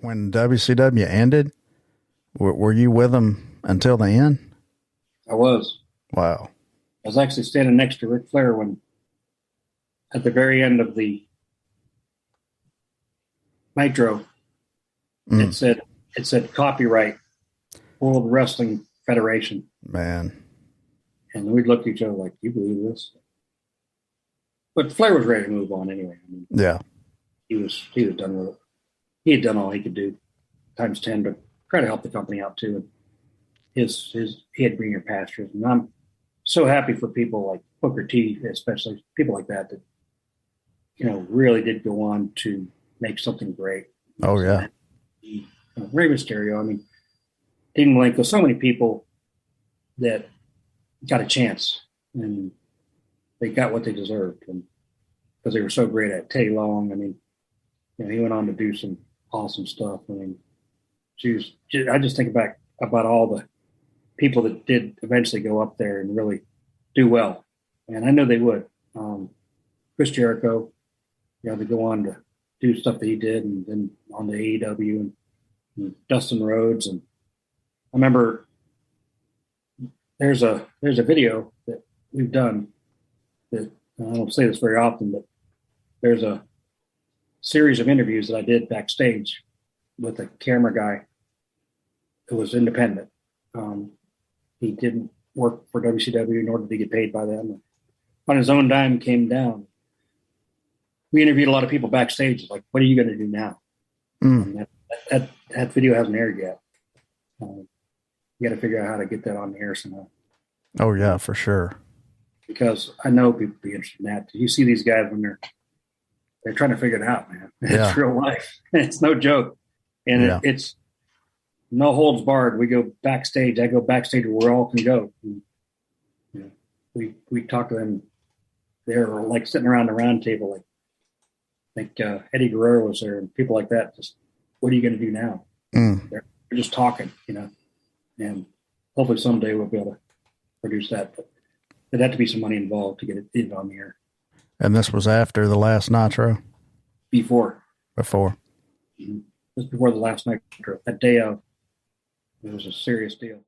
When WCW ended, were you with them until the end? I was. Wow. I was actually standing next to Ric Flair when, at the very end of the Nitro, Mm, it said copyright World Wrestling Federation, man. and we looked at each other like, "You believe this?" But Flair was ready to move on anyway. I mean, Yeah. he was done with it. He had done all he could do, times 10, to try to help the company out too. And he had greener pastures, and I'm so happy for people like Booker T, especially people like that really did go on to make something great. Oh, yeah. Rey Mysterio, I mean, Dean Malenko, so many people that got a chance and they got what they deserved, and because they were so great at it. Teddy Long, I mean, he went on to do some awesome stuff. I mean, I just think back about all the people that did eventually go up there and really do well, and I know they would. Chris Jericho, to go on to do stuff that he did, and then on the AEW, and Dustin Rhodes, and I remember there's a video that we've done that I don't say this very often, but there's a series of interviews that I did backstage with a camera guy who was independent. He didn't work for WCW, nor did he get paid by them. On his own dime, came down. We interviewed a lot of people backstage, like, "What are you going to do now?" Mm. And that video hasn't aired yet. You got to figure out how to get that on the air somehow. Oh, yeah, for sure. Because I know people be interested in that. You see these guys when they're trying to figure it out, man. Yeah. It's real life. It's no joke, and Yeah. it's no holds barred. We go backstage. I go backstage where we all can go. And, we talk to them. They're like sitting around the round table. Like, I think Eddie Guerrero was there, and people like that. Just, what are you going to do now? Mm. They're just talking, and hopefully someday we'll be able to produce that. But there'd have to be some money involved to get it on the air. And this was after the last Nitro? Before. Before. Mm-hmm. Just before the last Nitro. That day of, it was a serious deal.